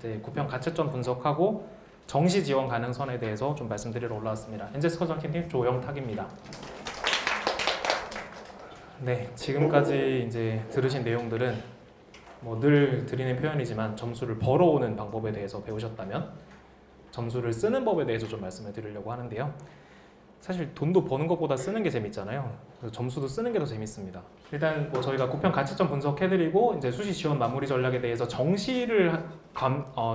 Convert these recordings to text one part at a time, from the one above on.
이제 구평 가채점 분석하고 정시 지원 가능성에 대해서 좀 말씀드리러 올라왔습니다. 엔제스 컨설팅팀 조영탁입니다. 네, 지금까지 이제 들으신 내용들은 뭐 늘 드리는 표현이지만 점수를 벌어오는 방법에 대해서 배우셨다면 점수를 쓰는 법에 대해서 좀 말씀을 드리려고 하는데요. 사실 돈도 버는 것보다 쓰는 게 재밌잖아요. 그래서 점수도 쓰는 게 더 재밌습니다. 일단 뭐 저희가 구평 가채점 분석해드리고 이제 수시 지원 마무리 전략에 대해서 정시를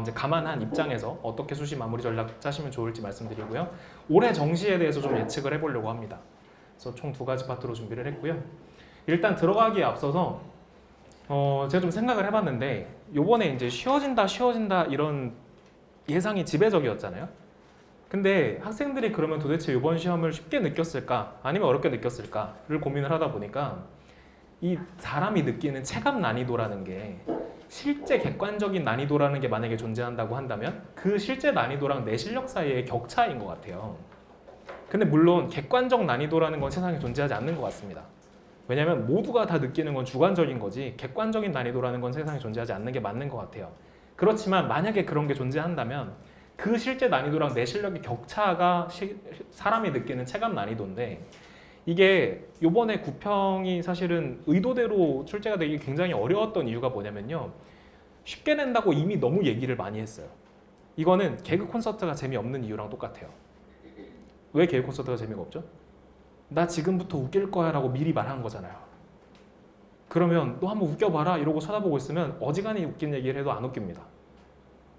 이제 감안한 입장에서 어떻게 수시 마무리 전략 짜시면 좋을지 말씀드리고요. 올해 정시에 대해서 좀 예측을 해보려고 합니다. 그래서 총 2가지 파트로 준비를 했고요. 일단 들어가기에 앞서서 제가 좀 생각을 해봤는데 요번에 이제 쉬워진다 이런 예상이 지배적이었잖아요. 근데 학생들이 그러면 도대체 이번 시험을 쉽게 느꼈을까 아니면 어렵게 느꼈을까를 고민을 하다 보니까 이 사람이 느끼는 체감 난이도라는 게 실제 객관적인 난이도라는 게 만약에 존재한다고 한다면 그 실제 난이도랑 내 실력 사이의 격차인 것 같아요. 근데 물론 객관적 난이도라는 건 세상에 존재하지 않는 것 같습니다. 왜냐하면 모두가 다 느끼는 건 주관적인 거지 객관적인 난이도라는 건 세상에 존재하지 않는 게 맞는 것 같아요. 그렇지만 만약에 그런 게 존재한다면 그 실제 난이도랑 내 실력의 격차가 사람이 느끼는 체감 난이도인데 이게 요번에 구평이 사실은 의도대로 출제가 되기 굉장히 어려웠던 이유가 뭐냐면요. 쉽게 낸다고 이미 너무 얘기를 많이 했어요. 이거는 개그 콘서트가 재미없는 이유랑 똑같아요. 왜 개그 콘서트가 재미가 없죠? 나 지금부터 웃길 거야 라고 미리 말한 거잖아요. 그러면 너 한번 웃겨봐라 이러고 쳐다보고 있으면 어지간히 웃긴 얘기를 해도 안 웃깁니다.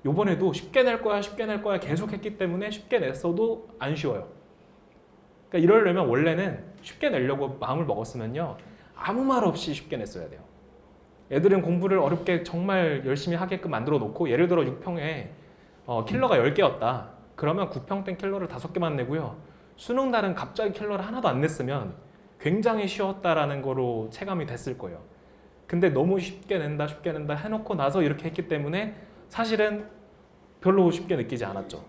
요번에도 쉽게 낼 거야 계속 했기 때문에 쉽게 냈어도 안 쉬워요. 그러니까 이러려면 원래는 쉽게 내려고 마음을 먹었으면요 아무 말 없이 쉽게 냈어야 돼요. 애들은 공부를 어렵게 정말 열심히 하게끔 만들어 놓고 예를 들어 6평에 킬러가 10개였다. 그러면 9평 땐 킬러를 5개만 내고요. 수능 날은 갑자기 킬러를 하나도 안 냈으면 굉장히 쉬웠다라는 거로 체감이 됐을 거예요. 근데 너무 쉽게 낸다 해놓고 나서 이렇게 했기 때문에 사실은 별로 쉽게 느끼지 않았죠.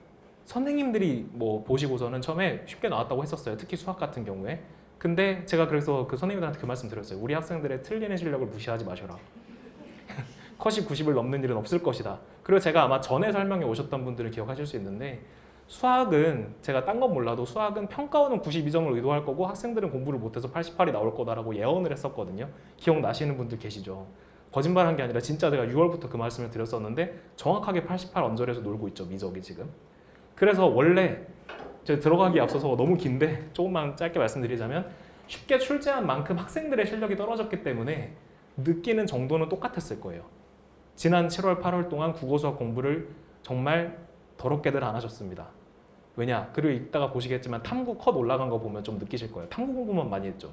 선생님들이 뭐 보시고서는 처음에 쉽게 나왔다고 했었어요. 특히 수학 같은 경우에. 근데 제가 그래서 그 선생님들한테 그 말씀 드렸어요. 우리 학생들의 틀리는 실력을 무시하지 마셔라. 컷이 90을 넘는 일은 없을 것이다. 그리고 제가 아마 전에 설명해 오셨던 분들은 기억하실 수 있는데 수학은 제가 딴 건 몰라도 수학은 평가원은 92점을 의도할 거고 학생들은 공부를 못해서 88이 나올 거다라고 예언을 했었거든요. 기억나시는 분들 계시죠? 거짓말한 게 아니라 진짜 제가 6월부터 그 말씀을 드렸었는데 정확하게 88 언저리에서 놀고 있죠. 미적이 지금. 그래서 원래 제가 들어가기 앞서서 너무 긴데 조금만 짧게 말씀드리자면 쉽게 출제한 만큼 학생들의 실력이 떨어졌기 때문에 느끼는 정도는 똑같았을 거예요. 지난 7월, 8월 동안 국어 수학 공부를 정말 더럽게들 안 하셨습니다. 왜냐? 그리고 이따가 보시겠지만 탐구 컷 올라간 거 보면 좀 느끼실 거예요. 탐구 공부만 많이 했죠.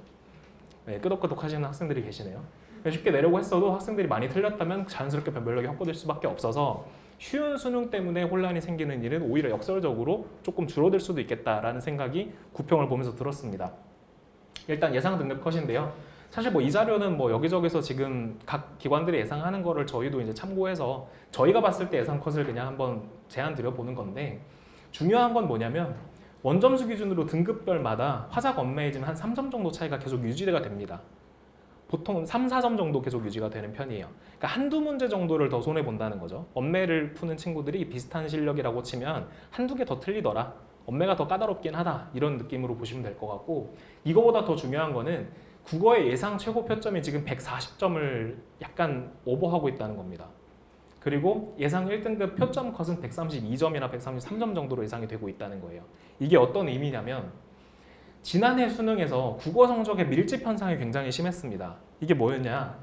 네, 끄덕끄덕 하시는 학생들이 계시네요. 쉽게 내려고 했어도 학생들이 많이 틀렸다면 자연스럽게 변별력이 확보될 수밖에 없어서 쉬운 수능 때문에 혼란이 생기는 일은 오히려 역설적으로 조금 줄어들 수도 있겠다라는 생각이 구평을 보면서 들었습니다. 일단 예상 등급 컷인데요. 사실 뭐 이 자료는 뭐 여기저기서 지금 각 기관들이 예상하는 거를 저희도 이제 참고해서 저희가 봤을 때 예상 컷을 그냥 한번 제안 드려 보는 건데 중요한 건 뭐냐면 원점수 기준으로 등급별마다 화작 언매이즘 한 3점 정도 차이가 계속 유지가 됩니다. 보통 3, 4점 정도 계속 유지가 되는 편이에요. 그러니까 한두 문제 정도를 더 손해본다는 거죠. 언매를 푸는 친구들이 비슷한 실력이라고 치면 한두 개 더 틀리더라. 언매가 더 까다롭긴 하다. 이런 느낌으로 보시면 될 것 같고 이거보다 더 중요한 거는 국어의 예상 최고 표점이 지금 140점을 약간 오버하고 있다는 겁니다. 그리고 예상 1등급 표점 컷은 132점이나 133점 정도로 예상이 되고 있다는 거예요. 이게 어떤 의미냐면 지난해 수능에서 국어 성적의 밀집 현상이 굉장히 심했습니다. 이게 뭐였냐?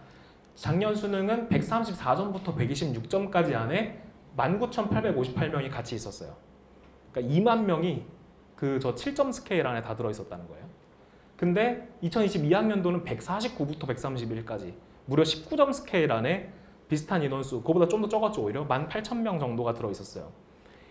작년 수능은 134점부터 126점까지 안에 19,858명이 같이 있었어요. 그러니까 2만 명이 그 저 7점 스케일 안에 다 들어 있었다는 거예요. 근데 2022학년도는 149부터 131까지 무려 19점 스케일 안에 비슷한 인원수, 그거보다 좀 더 적었죠. 오히려 18,000명 정도가 들어 있었어요.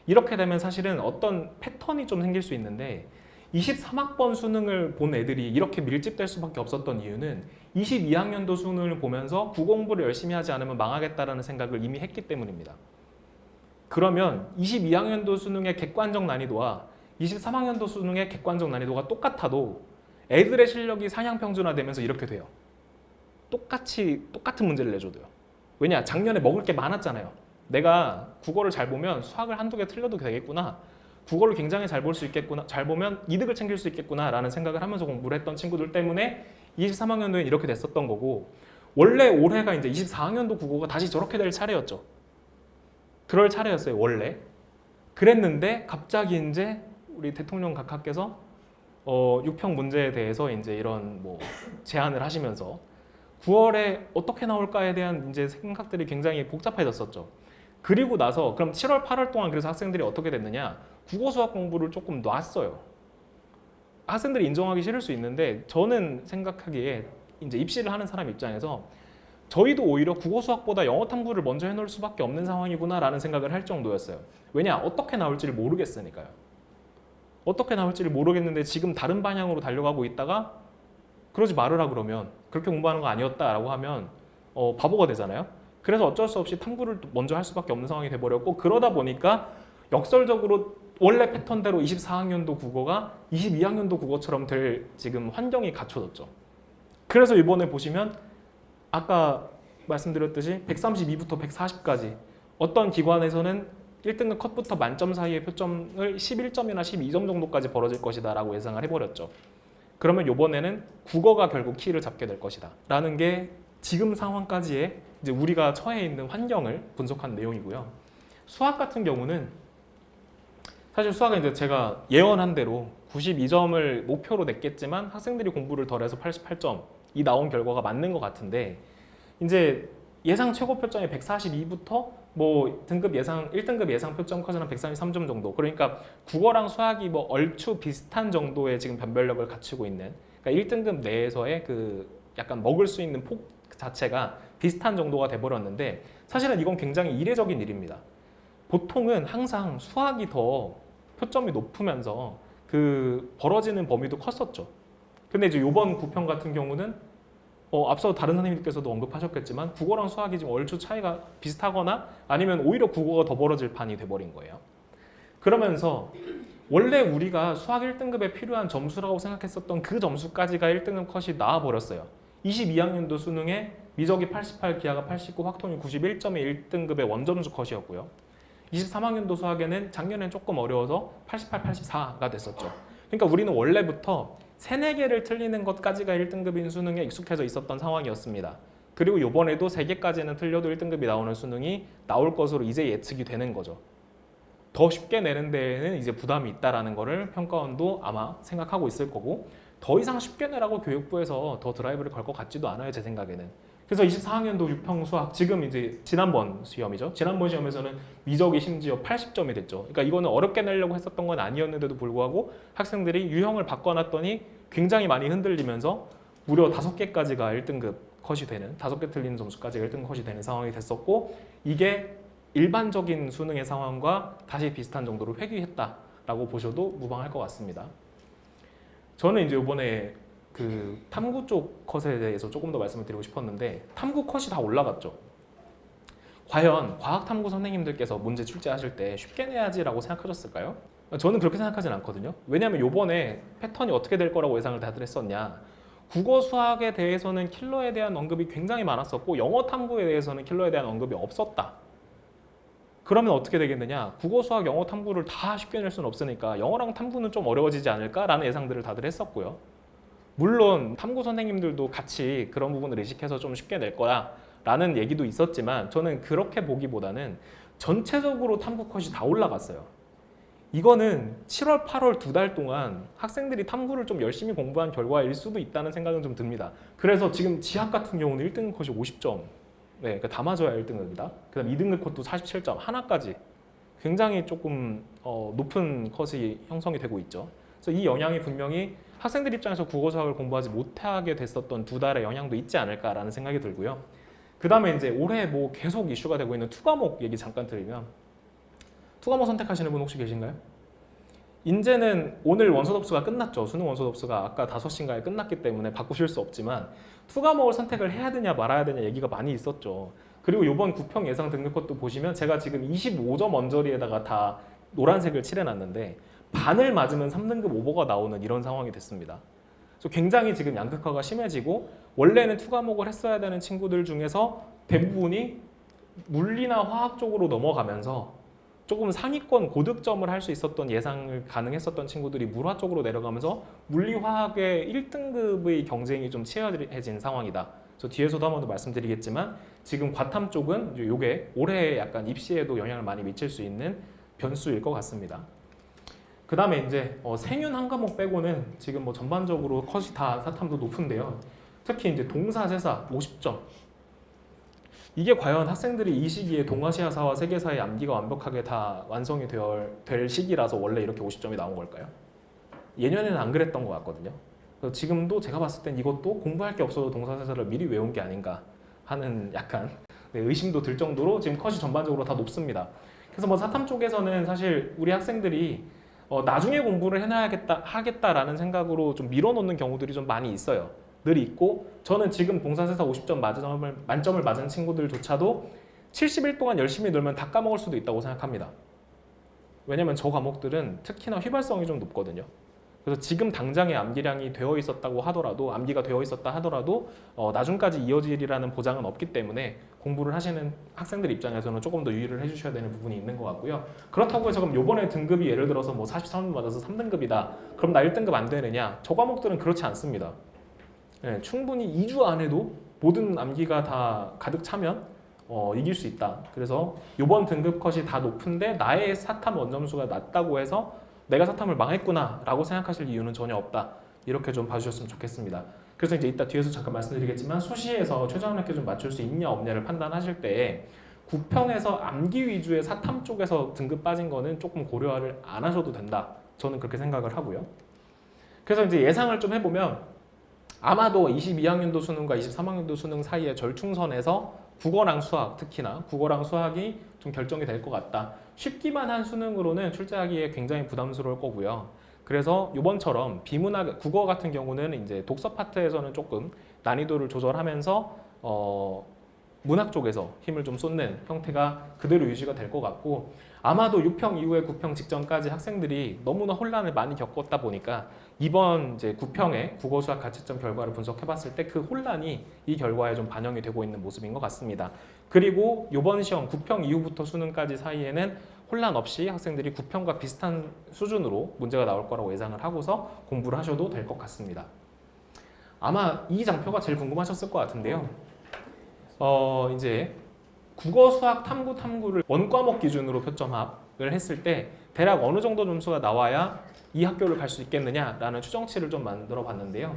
이렇게 되면 사실은 어떤 패턴이 좀 생길 수 있는데 23학번 수능을 본 애들이 이렇게 밀집될 수밖에 없었던 이유는 22학년도 수능을 보면서 국어공부를 열심히 하지 않으면 망하겠다라는 생각을 이미 했기 때문입니다. 그러면 22학년도 수능의 객관적 난이도와 23학년도 수능의 객관적 난이도가 똑같아도 애들의 실력이 상향 평준화되면서 이렇게 돼요. 똑같은 문제를 내줘도요. 왜냐? 작년에 먹을 게 많았잖아요. 내가 국어를 잘 보면 수학을 한두 개 틀려도 되겠구나. 국어를 굉장히 잘 볼 수 있겠구나. 잘 보면 이득을 챙길 수 있겠구나 라는 생각을 하면서 공부를 했던 친구들 때문에 23학년도엔 이렇게 됐었던 거고, 원래 올해가 이제 24학년도 국어가 다시 저렇게 될 차례였죠. 그럴 차례였어요, 원래. 그랬는데 갑자기 이제 우리 대통령 각하께서 6평 문제에 대해서 이제 이런 뭐 제안을 하시면서 9월에 어떻게 나올까에 대한 이제 생각들이 굉장히 복잡해졌었죠. 그리고 나서 그럼 7월, 8월 동안 그래서 학생들이 어떻게 됐느냐? 국어 수학 공부를 조금 놨어요. 학생들이 인정하기 싫을 수 있는데 저는 생각하기에 이제 입시를 하는 사람 입장에서 저희도 오히려 국어 수학보다 영어 탐구를 먼저 해놓을 수밖에 없는 상황이구나라는 생각을 할 정도였어요. 왜냐? 어떻게 나올지를 모르겠으니까요. 어떻게 나올지를 모르겠는데 지금 다른 방향으로 달려가고 있다가 그러지 말으라 그러면, 그렇게 공부하는 거 아니었다라고 하면 바보가 되잖아요. 그래서 어쩔 수 없이 탐구를 먼저 할 수밖에 없는 상황이 돼버렸고, 그러다 보니까 역설적으로 원래 패턴대로 24학년도 국어가 22학년도 국어처럼 될 지금 환경이 갖춰졌죠. 그래서 이번에 보시면 아까 말씀드렸듯이 132부터 140까지 어떤 기관에서는 1등급 컷부터 만점 사이의 표점을 11점이나 12점 정도까지 벌어질 것이다 라고 예상을 해버렸죠. 그러면 이번에는 국어가 결국 키를 잡게 될 것이다 라는 게 지금 상황까지의 이제 우리가 처해 있는 환경을 분석한 내용이고요. 수학 같은 경우는 사실 수학은 이제 제가 예언한 대로 92점을 목표로 냈겠지만 학생들이 공부를 덜해서 88점이 나온 결과가 맞는 것 같은데, 이제 예상 최고 표점이 142부터 뭐 등급 예상 1등급 예상 표점 컷은 한 133점 정도. 그러니까 국어랑 수학이 뭐 얼추 비슷한 정도의 지금 변별력을 갖추고 있는, 그러니까 1등급 내에서의 그 약간 먹을 수 있는 폭 자체가 비슷한 정도가 돼버렸는데, 사실은 이건 굉장히 이례적인 일입니다. 보통은 항상 수학이 더 표점이 높으면서 그 벌어지는 범위도 컸었죠. 근데 이제 이번 구평 같은 경우는 앞서 다른 선생님들께서도 언급하셨겠지만 국어랑 수학이 지금 얼추 차이가 비슷하거나 아니면 오히려 국어가 더 벌어질 판이 돼버린 거예요. 그러면서 원래 우리가 수학 1등급에 필요한 점수라고 생각했었던 그 점수까지가 1등급 컷이 나와버렸어요. 22학년도 수능에 미적이 88, 기하가 89, 확통이 91점의 1등급의 원점수 컷이었고요. 23학년도 수학에는 작년엔 조금 어려워서 88, 84가 됐었죠. 그러니까 우리는 원래부터 3, 4개를 틀리는 것까지가 1등급인 수능에 익숙해져 있었던 상황이었습니다. 그리고 이번에도 3개까지는 틀려도 1등급이 나오는 수능이 나올 것으로 이제 예측이 되는 거죠. 더 쉽게 내는 데에는 이제 부담이 있다라는 거를 평가원도 아마 생각하고 있을 거고, 더 이상 쉽게 내라고 교육부에서 더 드라이브를 걸 것 같지도 않아요, 제 생각에는. 그래서 24학년도 6평 수학, 지금 이제 지난번 시험이죠. 지난번 시험에서는 미적이 심지어 80점이 됐죠. 그러니까 이거는 어렵게 내려고 했었던 건 아니었는데도 불구하고 학생들이 유형을 바꿔놨더니 굉장히 많이 흔들리면서 무려 5개까지가 1등급 컷이 되는, 5개 틀리는 점수까지가 1등급 컷이 되는 상황이 됐었고, 이게 일반적인 수능의 상황과 다시 비슷한 정도로 회귀했다라고 보셔도 무방할 것 같습니다. 저는 이제 이번에 그 탐구 쪽 컷에 대해서 조금 더 말씀을 드리고 싶었는데, 탐구 컷이 다 올라갔죠. 과연 과학탐구 선생님들께서 문제 출제하실 때 쉽게 내야지라고 생각하셨을까요? 저는 그렇게 생각하진 않거든요. 왜냐하면 이번에 패턴이 어떻게 될 거라고 예상을 다들 했었냐. 국어 수학에 대해서는 킬러에 대한 언급이 굉장히 많았었고 영어 탐구에 대해서는 킬러에 대한 언급이 없었다. 그러면 어떻게 되겠느냐? 국어, 수학, 영어 탐구를 다 쉽게 낼 수는 없으니까 영어랑 탐구는 좀 어려워지지 않을까라는 예상들을 다들 했었고요. 물론 탐구 선생님들도 같이 그런 부분을 의식해서 좀 쉽게 낼 거야 라는 얘기도 있었지만, 저는 그렇게 보기보다는 전체적으로 탐구 컷이 다 올라갔어요. 이거는 7월, 8월 2달 동안 학생들이 탐구를 좀 열심히 공부한 결과일 수도 있다는 생각은 좀 듭니다. 그래서 지금 지학 같은 경우는 1등급 컷이 50점, 네, 그러니까 다 맞아야 1등급이다. 그 다음 2등급 컷도 47점, 하나까지 굉장히 조금 높은 컷이 형성이 되고 있죠. 그래서 이 영향이 분명히 학생들 입장에서 국어 수학을 공부하지 못하게 됐었던 2달의 영향도 있지 않을까라는 생각이 들고요. 그 다음에 이제 올해 뭐 계속 이슈가 되고 있는 투과목 얘기 잠깐 드리면, 투과목 선택하시는 분 혹시 계신가요? 이제는 오늘 원서 접수가 끝났죠. 수능 원서 접수가 아까 5시인가에 끝났기 때문에 바꾸실 수 없지만 투과목을 선택을 해야 되냐 말아야 되냐 얘기가 많이 있었죠. 그리고 이번 구평 예상 등급컷도 보시면 제가 지금 25점 언저리에다가 다 노란색을 칠해놨는데 반을 맞으면 3등급 오버가 나오는 이런 상황이 됐습니다. 그래서 굉장히 지금 양극화가 심해지고, 원래는 투과목을 했어야 되는 친구들 중에서 대부분이 물리나 화학 쪽으로 넘어가면서 조금 상위권 고득점을 할 수 있었던 예상을 가능했었던 친구들이 물화 쪽으로 내려가면서 물리 화학의 1등급의 경쟁이 좀 치열해진 상황이다. 저 뒤에서도 한 번 더 말씀드리겠지만 지금 과탐 쪽은 이게 올해 약간 입시에도 영향을 많이 미칠 수 있는 변수일 것 같습니다. 그 다음에 이제 생윤 한 과목 빼고는 지금 뭐 전반적으로 컷이 다 사탐도 높은데요. 특히 이제 동사세사 50점. 이게 과연 학생들이 이 시기에 동아시아사와 세계사의 암기가 완벽하게 다 완성이 될 시기라서 원래 이렇게 50점이 나온 걸까요? 예년에는 안 그랬던 것 같거든요. 그래서 지금도 제가 봤을 땐 이것도 공부할 게 없어서 동사세사를 미리 외운 게 아닌가 하는 약간 의심도 들 정도로 지금 컷이 전반적으로 다 높습니다. 그래서 뭐 사탐 쪽에서는 사실 우리 학생들이 나중에 공부를 하겠다라는 생각으로 좀 밀어놓는 경우들이 좀 많이 있어요. 늘 있고 저는 지금 동사세사 50점 만점을 맞은 친구들조차도 70일 동안 열심히 놀면 다 까먹을 수도 있다고 생각합니다. 왜냐면 저 과목들은 특히나 휘발성이 좀 높거든요. 그래서 지금 당장의 암기량이 되어 있었다고 하더라도 암기가 되어 있었다 하더라도 나중까지 이어질이라는 보장은 없기 때문에 공부를 하시는 학생들 입장에서는 조금 더 유의를 해주셔야 되는 부분이 있는 것 같고요. 그렇다고 해서 그럼 요번에 등급이 예를 들어서 뭐 43점 맞아서 3등급이다. 그럼 나 1등급 안 되느냐? 저 과목들은 그렇지 않습니다. 네, 충분히 2주 안에도 모든 암기가 다 가득 차면 이길 수 있다. 그래서 요번 등급 컷이 다 높은데 나의 사탐 원점수가 낮다고 해서 내가 사탐을 망했구나 라고 생각하실 이유는 전혀 없다. 이렇게 좀 봐주셨으면 좋겠습니다. 그래서 이제 이따 뒤에서 잠깐 말씀드리겠지만 수시에서 최저학력 기준 맞출 수 있냐 없냐를 판단하실 때 구평에서 암기 위주의 사탐 쪽에서 등급 빠진 거는 조금 고려를 안 하셔도 된다. 저는 그렇게 생각을 하고요. 그래서 이제 예상을 좀 해보면 아마도 22학년도 수능과 23학년도 수능 사이의 절충선에서 국어랑 수학, 특히나 국어랑 수학이 좀 결정이 될 것 같다. 쉽기만 한 수능으로는 출제하기에 굉장히 부담스러울 거고요. 그래서 이번처럼 비문학 국어 같은 경우는 이제 독서 파트에서는 조금 난이도를 조절하면서 문학 쪽에서 힘을 좀 쏟는 형태가 그대로 유지가 될 것 같고 아마도 6평 이후에 9평 직전까지 학생들이 너무나 혼란을 많이 겪었다 보니까 이번 이제 9평의 국어 수학 가채점 결과를 분석해봤을 때 그 혼란이 이 결과에 좀 반영이 되고 있는 모습인 것 같습니다. 그리고 이번 시험 9평 이후부터 수능까지 사이에는 혼란 없이 학생들이 9평과 비슷한 수준으로 문제가 나올 거라고 예상을 하고서 공부를 하셔도 될 것 같습니다. 아마 이 장표가 제일 궁금하셨을 것 같은데요. 이제 국어, 수학, 탐구를 원과목 기준으로 표점합을 했을 때 대략 어느 정도 점수가 나와야 이 학교를 갈 수 있겠느냐라는 추정치를 좀 만들어 봤는데요.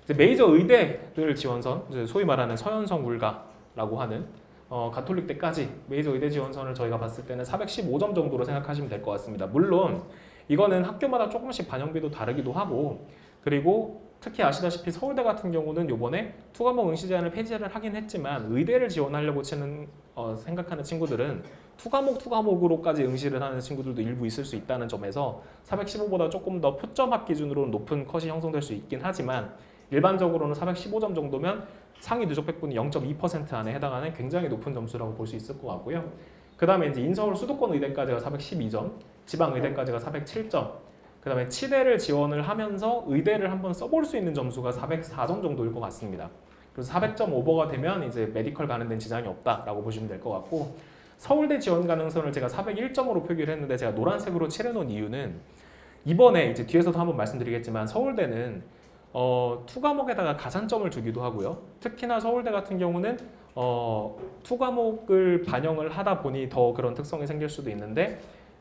이제 메이저 의대들 지원선, 이제 소위 말하는 서현성 울가라고 하는 가톨릭대까지 메이저 의대 지원선을 저희가 봤을 때는 415점 정도로 생각하시면 될 것 같습니다. 물론 이거는 학교마다 조금씩 반영비도 다르기도 하고 그리고 특히 아시다시피 서울대 같은 경우는 요번에 투과목 응시 제한을 폐지를 하긴 했지만 의대를 지원하려고 생각하는 친구들은 투과목으로까지 응시를 하는 친구들도 일부 있을 수 있다는 점에서 415보다 조금 더 표점합 기준으로 높은 컷이 형성될 수 있긴 하지만 일반적으로는 415점 정도면 상위 누적 백분이 0.2% 안에 해당하는 굉장히 높은 점수라고 볼 수 있을 것 같고요. 그 다음에 이제 인서울 수도권 의대까지가 412점, 지방 의대까지가 407점, 그 다음에 치대를 지원을 하면서 의대를 한번 써볼 수 있는 점수가 404점 정도일 것 같습니다. 그래서 400점 오버가 되면 이제 메디컬 가는 데는 지장이 없다라고 보시면 될 것 같고 서울대 지원 가능성을 제가 401점으로 표기를 했는데 제가 노란색으로 칠해놓은 이유는 이번에 이제 뒤에서도 한번 말씀드리겠지만 서울대는 투과목에다가 가산점을 주기도 하고요. 특히나 서울대 같은 경우는 투과목을 반영을 하다 보니 더 그런 특성이 생길 수도 있는데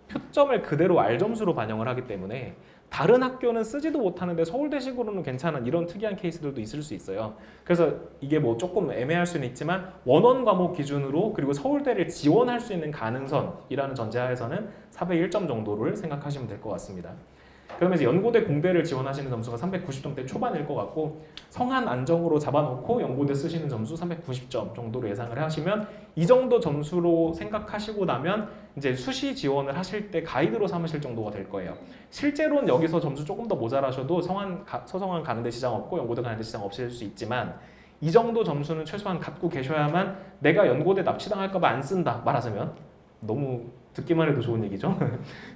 표점을 그대로 R점수로 반영을 하기 때문에 다른 학교는 쓰지도 못하는데 서울대식으로는 괜찮은 이런 특이한 케이스들도 있을 수 있어요. 그래서 이게 뭐 조금 애매할 수는 있지만 원원 과목 기준으로 그리고 서울대를 지원할 수 있는 가능성이라는 전제하에서는 401점 정도를 생각하시면 될 것 같습니다. 그러면 이제 연고대 공대를 지원하시는 점수가 390점대 초반일 것 같고 성한 안정으로 잡아놓고 연고대 쓰시는 점수 390점 정도로 예상을 하시면 이 정도 점수로 생각하시고 나면 이제 수시 지원을 하실 때 가이드로 삼으실 정도가 될 거예요. 실제로는 여기서 점수 조금 더 모자라셔도 서성한 가는데 지장 없고 연고대 가는데 지장 없으실 수 있지만 이 정도 점수는 최소한 갖고 계셔야만 내가 연고대 납치당할까 봐 안 쓴다 말하자면 너무 듣기만 해도 좋은 얘기죠.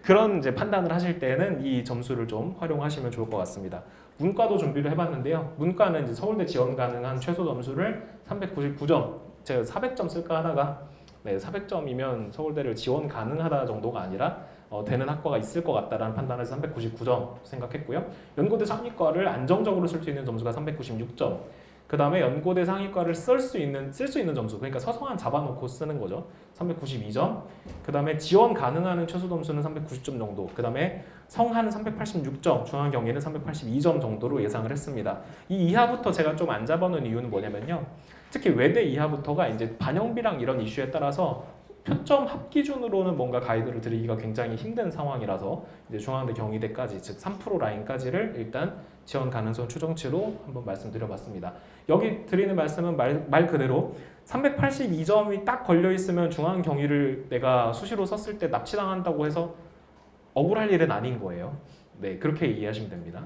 그런 이제 판단을 하실 때는 이 점수를 좀 활용하시면 좋을 것 같습니다. 문과도 준비를 해봤는데요. 문과는 이제 서울대 지원 가능한 최소 점수를 399점 제가 400점 쓸까 하다가 400점이면 서울대를 지원 가능하다 정도가 아니라 되는 학과가 있을 것 같다라는 판단에서 399점 생각했고요. 연고대 상위과를 안정적으로 쓸 수 있는 점수가 396점. 그 다음에 연고대 상위과를 쓸 수 있는 점수, 그러니까 서성한 잡아놓고 쓰는 거죠. 392점. 그 다음에 지원 가능한 최소 점수는 390점 정도. 그 다음에 성하는 386점, 중앙 경희는 382점 정도로 예상을 했습니다. 이 이하부터 제가 좀 안 잡아놓은 이유는 뭐냐면요. 특히 외대 이하부터가 이제 반영비랑 이런 이슈에 따라서 표점 합 기준으로는 뭔가 가이드를 드리기가 굉장히 힘든 상황이라서 이제 중앙대 경희대까지 즉 3% 라인까지를 일단 지원 가능성 추정치로 한번 말씀드려봤습니다. 여기 드리는 말씀은 말 그대로 382점이 딱 걸려 있으면 중앙 경희를 내가 수시로 썼을 때 납치당한다고 해서 억울할 일은 아닌 거예요. 네, 그렇게 이해하시면 됩니다.